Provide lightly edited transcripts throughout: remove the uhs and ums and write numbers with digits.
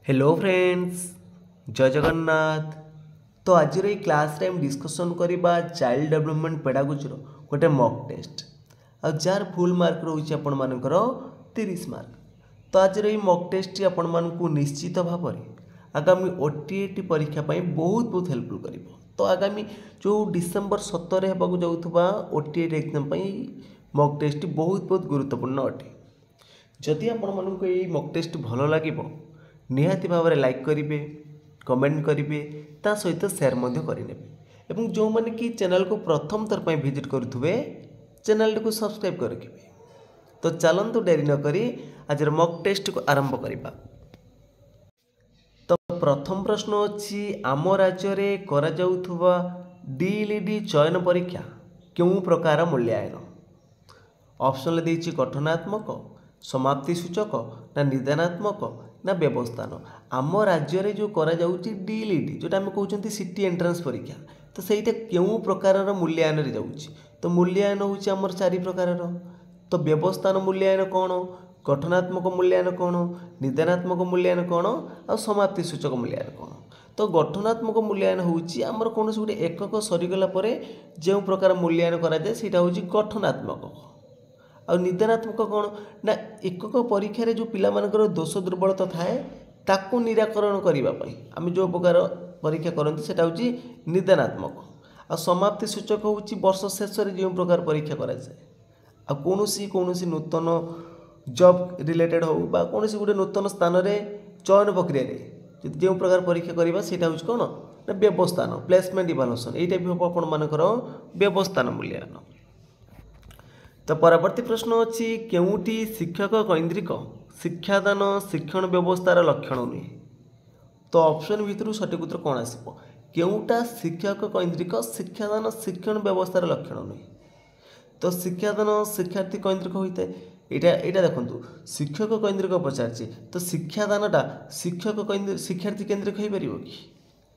Hello friends, जय जगन्नाथ। तो आज क्लास रे हम डिस्कसन करबा चाइल्ड डेवलपमेंट पेडागोजी गोटे मॉक टेस्ट आ जार फुल मार्क रोचे आपण मानकर 30 मार्क। तो आज मॉक टेस्ट आपण मानकु निश्चित भाव में आगामी ओटीईटी परीक्षा पाई बहुत बहुत हेल्पफुल करिवो। तो आगामी जो डिसेम्बर 17 होगा जाऊथबा ओटीईटी एग्जाम पाई मॉक टेस्ट बहुत बहुत गुरुत्वपूर्ण अटे। जदि आपण मानकु ये मॉक टेस्ट भल लागिवो निहाती भाव में लाइक करेंगे, कमेंट करेंगे, ता सहित सेयार करेंगे। एवं जो मैंने कि चैनल को प्रथम थर पर विजिट करुवे चैनल को सब्सक्राइब कर रखिए। तो चलतु डेरी न करी आज मॉक टेस्ट को आरंभ करवा। तो प्रथम प्रश्न अच्छी आम राज्य में करा जाउथुवा डीएलईडी चयन परीक्षा क्यों प्रकार मूल्यांकन। ऑप्शन देछि गठनात्मक, समाप्ति सूचक, ना निदानात्मक, ना व्यवस्थान। आम राज्य में जो करा जाउछि डीएलईडी जोटा आम कहते सिटी एंट्रांस परीक्षा, तो सहीटा क्यों प्रकार मूल्यांकन रे जाउछि। तो मूल्यांकन होछि आमर 4 प्रकार। तो व्यवस्थान मूल्यांकन कौन, गठनात्मक मूल्यांकन कौन, निदानात्मक मूल्यांकन कौन, और समाप्ति सूचक मूल्यांकन कौन। तो गठनात्मक मूल्यांकन होछि आमर कौन गोटे एकक सरीगला परे जो प्रकार मूल्यांकन करा जाए सेटा होछि गठनात्मक। आ निदानात्मक कौन ना एकक परीक्षा रे जो पिला मानकर दोष दुर्बलता थाए ताकू निराकरण करने आम जो प्रकार परीक्षा करते सेटा होछि निदानात्मक। आ समाप्ति सूचक होछि वर्ष शेष में जो प्रकार परीक्षा कराए आ कौन नूतन जॉब रिलेटेड हो बा कौन गोटे नूतन स्थान में चयन प्रक्रिया जो प्रकार परीक्षा करवा सेटा होछि कौन ना व्यवस्थान प्लेसमेंट इवालुएशन एटा भी हम आपण मानकर व्यवस्थान मूल्यांकन। तो परवर्ती प्रश्न अच्छी केउटी शिक्षक कैंद्रिक शिक्षादान शिक्षण व्यवस्थार लक्षण नुहे। तो ऑप्शन भितर सठिक उत्तर कौन आसो केउटा शिक्षक कैंद्रिक शिक्षादान शिक्षण व्यवस्थार लक्षण नुहे। तो शिक्षादान शिक्षार्थी कैंद्रिक होता है यहाँ देखो शिक्षक कैंद्रिक पचार तो शिक्षादानटा शिक्षक शिक्षार्थी केन्द्रिक हो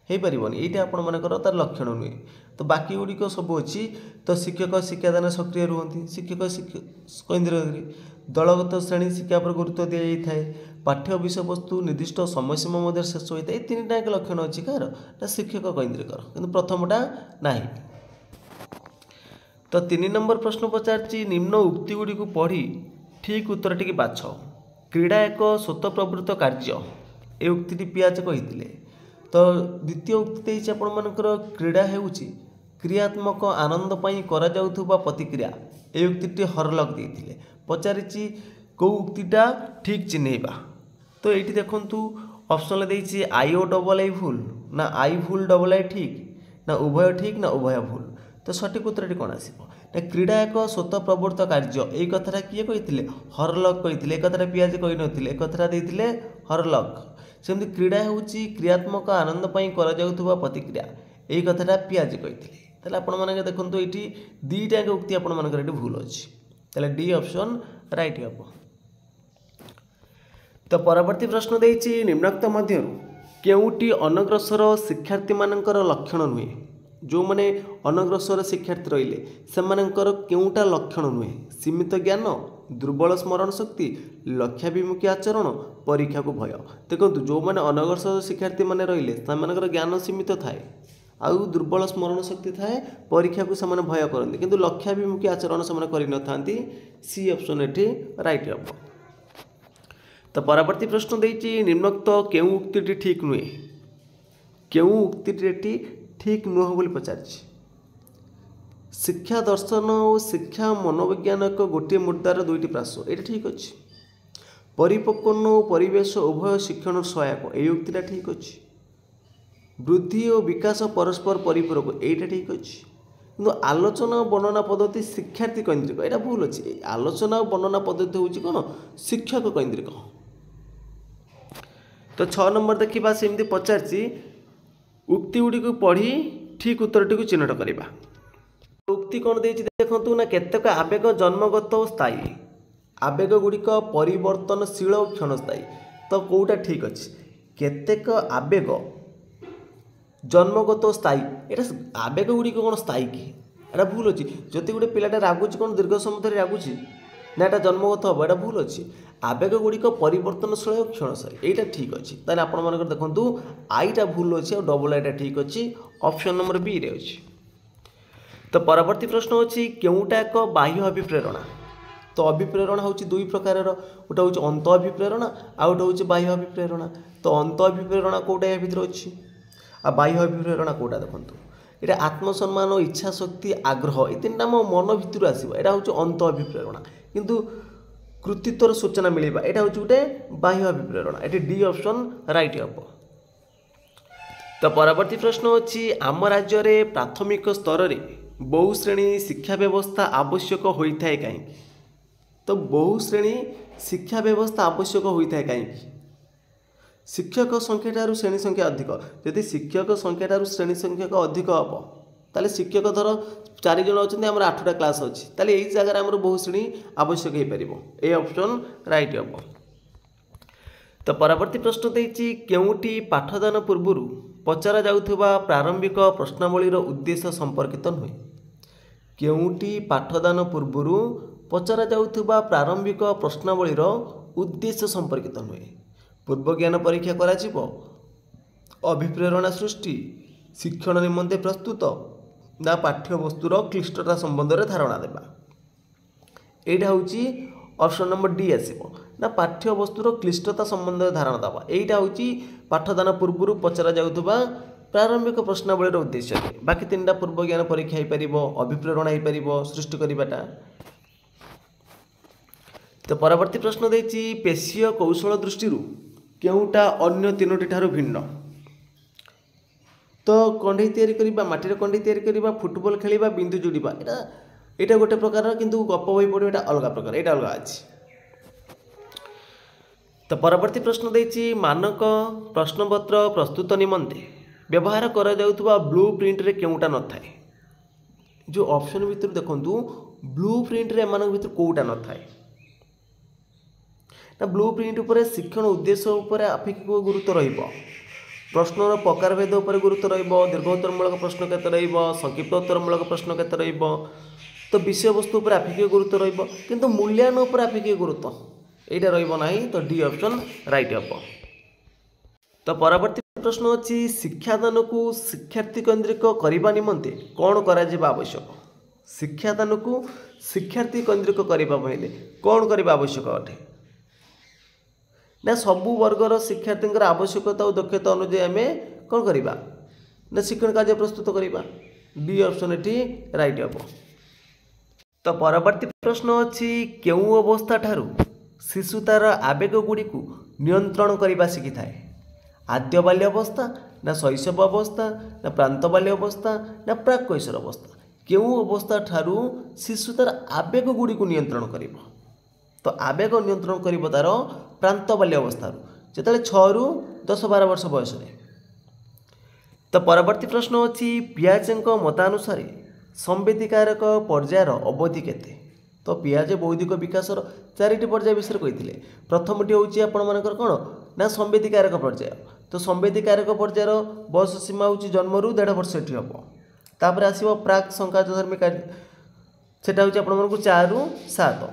पार कि यहाँ आपण मानकर तार लक्षण नुहे। तो बाकी गुड़िक सब अच्छी तो शिक्षक शिक्षादान सक्रिय रुहति शिक्षक केन्द्रिक दलगत श्रेणी शिक्षा पर गुरुत्व दी जाए पाठ्य विषय वस्तु निर्दिष्ट समय सीमा शेष होता है। 3टा लक्षण अच्छी कार ना शिक्षक केन्द्रिक कि प्रथमटा ना। तो 3 नंबर प्रश्न पचार निम्न उक्ति गुड़ी को पढ़ी ठीक उत्तर टी बाछ। क्रीड़ा एक स्वतःप्रवृत्त कार्य ए उक्ति पियाज कही। तो द्वितीय उक्ति आपण मानकर क्रीड़ा हेउची क्रियात्मक आनंद पई करा जाउथुबा प्रतिक्रिया ए उक्ति हरलक देथिले पचारिछि को उक्तिटा ठीक चिन्हैबा। तो एठी देखंतु ऑप्शन देछि आई ओ डबल आई भूल ना आई भूल डबल आई ठीक ना उभय ठीक ना उभय भूल। तो सठिक उत्तर कौन आसिबो ना क्रीड़ा एक स्वतःप्रवृत्त कार्य ए कथाटा किए कहिथिले हरलक कहिथिले ए कथाटा पियाज कहि नथिले ए कथाटा देथिले हरलक। सेमती क्रीड़ा होउची क्रियात्मक आनंद पई करा जाउथुबा प्रतिक्रिया ए कथाटा पियाज कहिथिले। ताले आपण माने देखंतु एठी 2टा उक्ति आपण मानकर एठी भूल अछि ताले डी ऑप्शन राइट हबो। तो परवर्ती प्रश्न देछि निम्नोक्त मध्य केउटी अनग्रसर शिक्षार्थी मानकर लक्षण नुहे। जो माने अनग्रसर शिक्षार्थी रहिले सेमानकर केउटा लक्षण नुहे सीमित ज्ञान दुर्बल स्मरण शक्ति लक्ष्याभिमुखी आचरण परीक्षा को भय। देखो जो मैंने अनग्रसर शिक्षार्थी मैंने रहिले सेमानकर ज्ञान सीमित थाए आउ दुर्बल स्मरण शक्ति थाए परीक्षा को सेमाने भय करते किंतु लक्ष्याभिमुखी आचरण सेमाने करि नथांती। सी ऑप्शन एठी राइट हबो। तो परवर्ती प्रश्न देछि निम्नोक्त केउ उक्तिटी ठीक नुहे केउ उक्तिटी ठीक नुह बोली पचारछि। शिक्षा दर्शन और शिक्षा मनोविज्ञान एक गोटे मुद्दार 2टी प्रास ये ठीक अच्छे। परिपक्वन और परिवेश उभय शिक्षण सहायक ये उक्तिटा ठीक अच्छे। वृद्धि और विकास परस्पर परिपूरक यहीटा ठीक अच्छे कि आलोचना और वर्णना पद्धति शिक्षार्थी केन्द्रिक यहाँ भूल अच्छे। आलोचना और वर्णना पद्धति हूँ कौन शिक्षक केन्द्रिक। तो 6 नंबर देखा सेमती पचार उक्ति गुड़ी को पढ़ी ठीक उत्तरटी को चिन्हट करवा। उक्ति कौन देछि देखंतु ना केतेक आवेग जन्मगत और स्थायी आवेग गुड़िक परिवर्तनशील और क्षणस्थायी। तो कौटा ठीक अच्छे केतेक आवेग जन्मगत और स्थायी एटा आवेग गुड़िक कौन स्थायी कि एटा भूल अच्छी। जदि गोटे पिलाटा रागुच कौन दीर्घ समय धरी रागुची ना एटा जन्मगत हम एटा भूल अच्छी आवेग गुड़िक परिवर्तनशील और क्षणशील यहाँ ठीक अच्छे ताले आपण देखूँ आईटा भूल अच्छे और डबल आईटा ठीक अच्छे ऑप्शन नंबर बी रे अच्छी। तो परवर्ती प्रश्न अच्छी केउटा एक बाह्य अभिप्रेरणा तो अभिप्रेरणा हूँ दुई प्रकार गोटे हूँ अंत अभिप्रेरणा आउ गोटे हूँ बाह्य अभिप्रेरणा। तो अंत अभिप्रेरणा कौटा या भितर अच्छी आ बाह्य अभिप्रेरणा कौटा देखूँ ये आत्मसम्मान इच्छा शक्ति आग्रह ये तीन टाइम मन भितर आसो यहाँ हूँ अंत अभिप्रेरणा किंतु कृतित्वर सूचना मिलवा यहाँ हूँ गोटे बाह्य अभिप्रेरणा ये डी ऑप्शन राइट हम। तो परवर्ती प्रश्न अच्छी आम राज्य में प्राथमिक स्तर में बहुश्रेणी शिक्षा व्यवस्था आवश्यक होता है कहीं तो बहुश्रेणी शिक्षा व्यवस्था आवश्यक होता है कहीं शिक्षक संख्या ठारू श्रेणी संख्या अधिक यदि शिक्षक संख्या ठारू श्रेणी संख्या अधिक हम ताले शिक्षक धर 4 जन अच्छा आम 8टा क्लास अच्छी ताले यही जगह आम बहुश्रेणी आवश्यक हो पार ए ऑप्शन राइट हम। तो परवर्ती प्रश्न देती केउटी पाठदान पूर्व पचरा जाउथुबा प्रारंभिक प्रश्नावलीर उद्देश्य संपर्कित नुहे केउटी पाठदान पूर्व पचरा जाउथुबा प्रारंभिक प्रश्नावलीर उद्देश्य संपर्कित नुहे पूर्व ज्ञान परीक्षा करा अभिप्रेरणा सृष्टि शिक्षण निमंते प्रस्तुत ना पाठ्यवस्तुर क्लिष्टता संबंध में धारणा देवा यहाँ हूँ ऑप्शन नंबर डी आसो ना पाठ्यवस्तुर क्लिष्टता संबंध में धारणा देवा यहाँ हूँ पाठदान पूर्व पचरा जाउथुबा प्रारंभिक प्रश्नावलीर उद्देश्य बाकी 3टा पूर्व ज्ञान परीक्षा हो पार अभिप्रेरणा हो पार सृष्टि करवाटा। तो परवर्ती प्रश्न देती पेशीय कौशल दृष्टि केउटा अन्य 3टी ठारू भिन्न तो कंढे तैयारी करबा माटीर कंढे तैयारी करबा फुटबॉल खेलिबा बिंदु जोड़िबा एटा गोटे प्रकार किंतु गप बही पड़ो एटा अलग प्रकार एटा अलग अच्छी। तो परवर्ती प्रश्न देती मानक प्रश्नपत्र प्रस्तुत निमंते व्यवहार करा जाउथुबा ब्लू प्रिंट रे केउटा न थाए जो ऑप्शन भीतर देखंतु ब्लू प्रिंट रे एमान भीतर कोउटा न थाए ना ब्लू प्रिंट उपर शिक्षण उद्देश्य उपर आपेक्षिक गुरुत्व रहिबो प्रश्नर प्रकार भेद उपर गुरुत्व रहिबो दीर्घोत्तरमूलक प्रश्न केते रहिबो संक्षिप्त उत्तरमूलक प्रश्न केते रहिबो तो विषय वस्तु उपर आपेक्षिक गुरुत्व रहिबो किंतु मूल्यांकन उपर आपेक्षिक गुरुत्व एटा रहिबो नाही तो डी ऑप्शन राइट हम। तो परवर्ती प्रश्न अच्छी शिक्षादान को शिक्षार्थी केन्द्रिक करने निमंते कौन करा आवश्यक शिक्षादान को शिक्षार्थी केन्द्रिक करने कौन करने आवश्यक अटे ना सबू वर्गर शिक्षार्थी आवश्यकता और दक्षता अनुଯାयी आम कौन करवा ना शिक्षण कार्य प्रस्तुत करवा डी ऑप्शन ये राइट हम। तो परवर्ती प्रश्न अच्छी केउ अवस्था ठारू शिशु तार आवेग गुड़ी को नियंत्रण करने शिखी थाए आद्य बाल्य अवस्था ना शैशव अवस्था ना प्रांत बाल्य अवस्था ना प्राक कैशोर अवस्था केउ अवस्था ठारू शिशु तार आवेग गुड़ी को नियंत्रण करिबो तो आवेग नियंत्रण करिबो तार प्रांत बाल्य अवस्था जेतले 6 रु 10-12 वर्ष बयस रे। तो परवर्ती प्रश्न अच्छी पियाजेंक मतानुसार संवेदिकारक पर्यायर अवधि केते तो पियाजे बौद्धिक विकासर 4टी पर्याय विषय कही प्रथमटी हूँ आपण मानकर कौन ना संवेदिकारक पर्याय तो संवेदिकारक पर्यायर बयस सीमा हूँ जन्म रु 1.5 वर्ष एटी हम तापर आसो प्राक संकाचधर्मी कार्य सेटा हूँ आपण 4 रु 7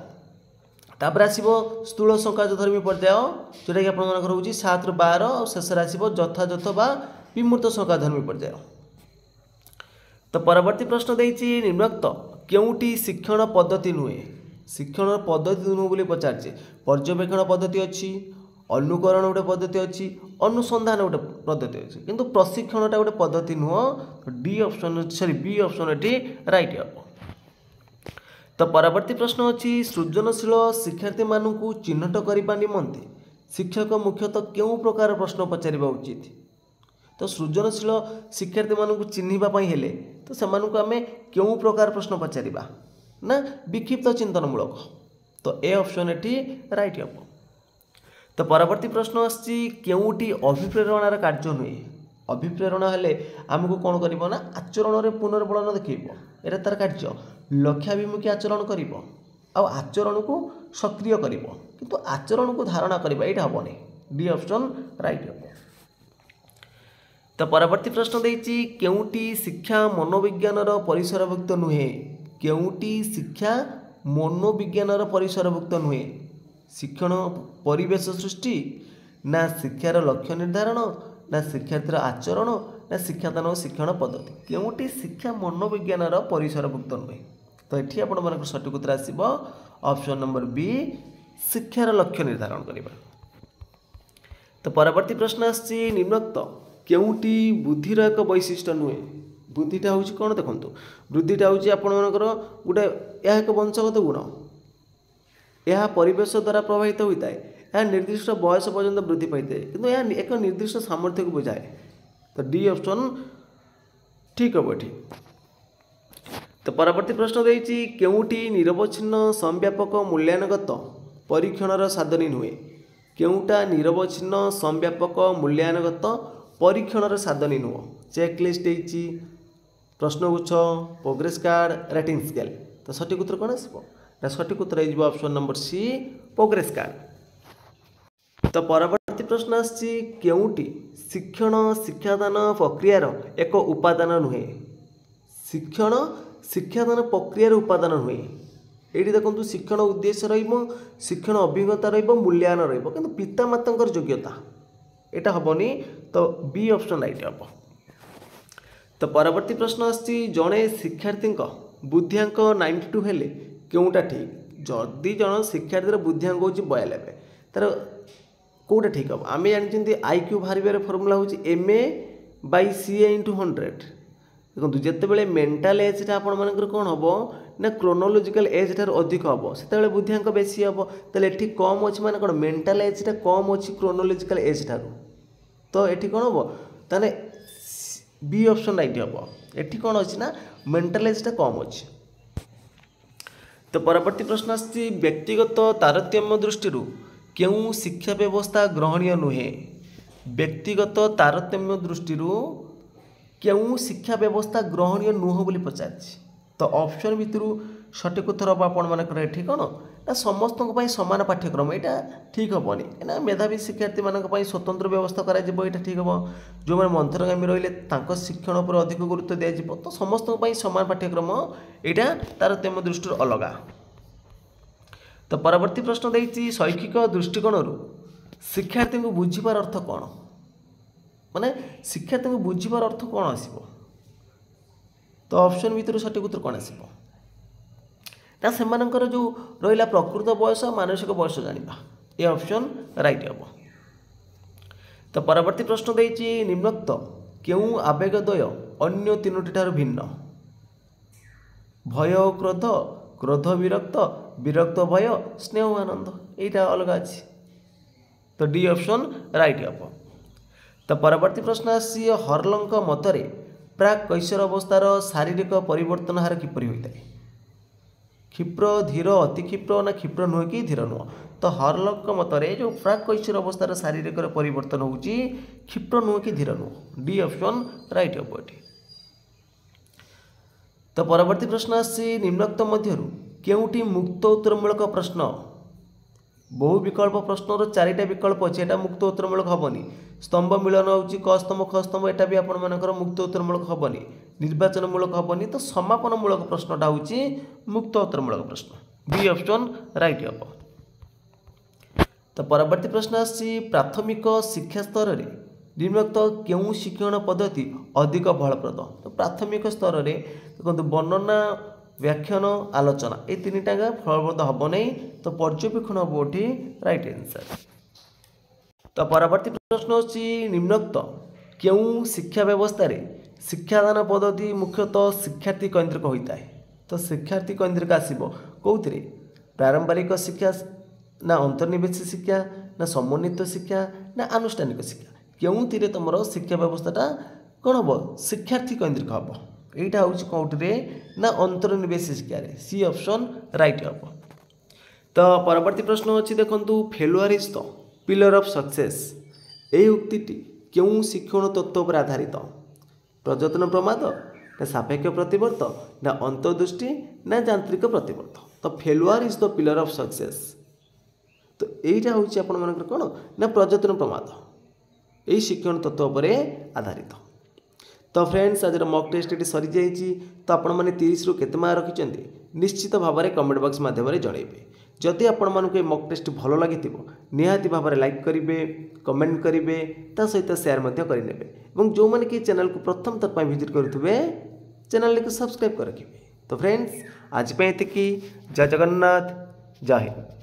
तापर आसो स्थूल संकाचधर्मी पर्याय जोटा कि आपर हूँ 7 रु 12 और शेष आसो यथायथ बा विमूर्त संकाचधर्मी पर्याय। तो परवर्ती प्रश्न देती निम्नोक्त केउटी शिक्षण पद्धति नुहे शिक्षण पद्धति नुह बोली पचारे पर्यवेक्षण पद्धति अच्छी अनुकरण गोटे पद्धति अच्छी अनुसंधान गोटे पद्धति अच्छी किंतु प्रशिक्षणटा गोटे पद्धति नुह D option sorry B option ये राइट हम। तो परवर्ती प्रश्न अच्छी सृजनशील शिक्षार्थी मानू चिन्हट करने निमंते शिक्षक मुख्यतः क्यों प्रकार प्रश्न पचारिबा उचित तो सृजनशील शिक्षार्थी मानू चिन्हवाई हेले तो से आम क्यों प्रकार प्रश्न पचारिबा ना विक्षिप्त चिंतनमूलक तो ए ऑप्शन ये राइट हम। तो परवर्ती प्रश्न आसी केउटी अभिप्रेरणार कार्य नुहे अभिप्रेरणा हेले आमको कौन कर आचरण में पुनर्बलन देखो ये तार कार्य लक्ष्याभिमुखी आचरण कर आचरण को सक्रिय कर किंतु आचरण को धारणा करवा यहाँ हेनी डी ऑप्शन राइट हम। तो परवर्ती प्रश्न देती केउटी शिक्षा मनोविज्ञान परिसरभुक्त नुहे केउटी शिक्षा मनोविज्ञान परिसरभुक्त नुहे शिक्षण परिवेश सृष्टि ना शिक्षार लक्ष्य निर्धारण ना शिक्षार्थीर आचरण ना शिक्षादान और शिक्षण पद्धति केउटी शिक्षा मनोविज्ञान परिसरभुक्त नुहे तो ये आप सठिक उत्तर आसब ऑप्शन नंबर बी शिक्षार लक्ष्य निर्धारण करवा। तो परवर्ती प्रश्न आसी निम्नोक्त केउटी बुद्धिर एक वैशिष्ट्य नुहे बुद्धिटा हूँ कौन देखो बुद्धिटा हूँ आपर गोटे यह एक वंशगत गुण यह परिवेश द्वारा प्रभावित होता है यह निर्दिष्ट बयस पर्यंत वृद्धि पाई कि यह एक निर्दिष्ट सामर्थ्य को बुझाए तो डी ऑप्शन ठीक हम ये। तो परवर्ती प्रश्न देती केउटी निरवच्छिन्न संव्यापक मूल्यांकत परीक्षणर साधनी नुहे केउटा निरवच्छिन्न संव्यापक मूल्यांकत परीक्षणर साधनी नुह चेकलिस्ट प्रश्नगुच्छ प्रोग्रेस कार्ड रेटिंग स्केल तो सठिक उत्तर कौन आसो ना सठिक उत्तर हो option number C progress card. तो परवर्ती प्रश्न आसी केउटी शिक्षण शिक्षादान प्रक्रियार एक उपादान नुहे शिक्षण शिक्षादान प्रक्रियार उपादान नुहे ये देखो शिक्षण उद्देश्य शिक्षण अभिज्ञता मूल्यांकन रही पितामाता योग्यता यहाँ हेनी तो बी ऑप्शन राइट हम। तो परवर्ती प्रश्न आसी जड़े शिक्षार्थी बुद्धिआंक 92 हेले केउटा ठीक जदि जन शिक्षार्थी बुद्धिआंक हूँ 92 तार कौटा ठीक हम आम जानते IQ बाहर फर्मूला हूँ MA/CA × 100 देखो जिते मेंटाल एजटा आपर कौन हम ना क्रोनोलोजिकल एज ठार अधिक हम से बुद्धिआंक बेसी हम तो ये कम अच्छी माने कौन मेंटाल एजटा कम अच्छी क्रोनोलोजिकल एज ठार तो ये कौन हम ताने बी ऑप्शन राइट हम ये कौन अच्छी ना मेंटाल एजटा कम अच्छी। तो परवर्ती प्रश्न आसी व्यक्तिगत तारतम्य दृष्टि क्यों शिक्षा व्यवस्था ग्रहणीय नुहे व्यक्तिगत तारतम्य दृष्टि क्यों शिक्षा व्यवस्था ग्रहणीय नुह बोली पचार तो ऑप्शन भितर सठिक उत्तर हम आपंकर ये कौन ना समस्त सामान पाठ्यक्रम यहाँ ठीक हेनी ना मेधावी शिक्षार्थी मान स्वतंत्र व्यवस्था करा यहाँ ठीक हम जो मैंने मंथरगामी रही शिक्षण पर अधिक गुरुत्व दिज्व तो समस्त सामान पाठ्यक्रम यहाँ तारतम्य दृष्टि अलग। तो परवर्ती प्रश्न देती शैक्षिक दृष्टिकोण शिक्षार्थी को बुझीबार अर्थ कौन माने शिक्षार्थी को बुझीबार अर्थ कौन आसो तो ऑप्शन भितर सठिक उत्तर कौन आसो ना से जो रहा प्रकृत बयस मानसिक बयस जाना ये ऑप्शन राइट हम। तो परवर्ती प्रश्न देती निम्नोक्त क्यों आवेगद्वय अन्य तीनोटी ठार भिन्न भय क्रोध क्रोध विरक्त विरक्त भय स्नेह आनंद यहाँ अलग अच्छी तो डी ऑप्शन राइट हम। तो परवर्ती प्रश्न आसी हर्लंक मतरे प्राक कैशोर अवस्थार शारीरिक परिवर्तन हार किपरि होता है क्षिप्र धीर अति क्षिप्र ना क्षिप्र नुहे कि धीर नुह तो हर्लंक मतरे जो प्राक कैशोर अवस्थार शारीरिक परिवर्तन हो क्षिप्र नुहे कि धीर नुह डी ऑप्शन राइट हम ये। तो परवर्ती प्रश्न आसी निम्नोक्त मध्यरु केउटी मुक्त उत्तरमूलक प्रश्न बहु विकल्प प्रश्नर 4टा विकल्प अच्छे यहाँ मुक्त उत्तरमूलक हेनी स्तंभ मिलन होची क स्तंभ ख स्तंभ यहाँ भी आपर मुक्त उत्तरमूलक हेनी निर्वाचनमूलक हेनी तो समापनमूलक प्रश्नटा हूँ मुक्त उत्तरमूलक प्रश्न बी ऑप्शन राइट हम। तो परवर्ती प्रश्न आसी प्राथमिक शिक्षा स्तर में निम्नोक्त क्यों शिक्षण पद्धति अधिक फलप्रद तो प्राथमिक स्तर में देखो वर्णना व्याख्यान आलोचना ये 3टा फलप्रद हम नहीं तो पर्यवेक्षण हम ये राइट आंसर। तो परवर्ती प्रश्न होची निम्नोक्त क्यों शिक्षा व्यवस्था रे शिक्षादान पद्धति मुख्यतः शिक्षार्थी केन्द्रिक होता है तो शिक्षार्थी केन्द्रिक आसो कौन प्रारंभिक शिक्षा ना अंतर्निवेश शिक्षा ना समन्वित शिक्षा ना आनुष्ठानिक शिक्षा क्यों तुम शिक्षा व्यवस्थाटा कौन हम शिक्षार्थी केन्द्रिक हम यहाँ हूँ कौटे ना अंतर्निवेश शिक्षा सी ऑप्शन राइट हम। तो परवर्ती प्रश्न अच्छी देखो failure is the pillar of success यही उक्ति क्यों शिक्षण तत्व पर आधारित प्रयत्न प्रमाद ना सापेक्ष प्रतिवर्त ना अंतर्दृष्टि ना यांत्रिक प्रतिवर्त तो failure is the pillar of success तो यहाँ हूँ आपर कौन ना प्रयत्न प्रमाद यही शिक्षण तत्व पर आधारित। तो फ्रेंड्स आज मॉक टेस्ट ये सरी जाइए तो आपण मैंने 30 रु केते मार्क रखिंट निश्चित भाव में कमेंट बॉक्स माध्यम जनइबे। जदि आपण मानक ये मॉक टेस्ट भल लगी निहाती भाव में लाइक करेंगे, कमेंट करेंगे, ता सहित शेयर करेंगे। जो मैंने कि चैनल को प्रथम थर विजिट करुवे चैनल को सब्सक्राइब कर रखिए। तो फ्रेंड्स आज पे जय जगन्नाथ, जय हिंद।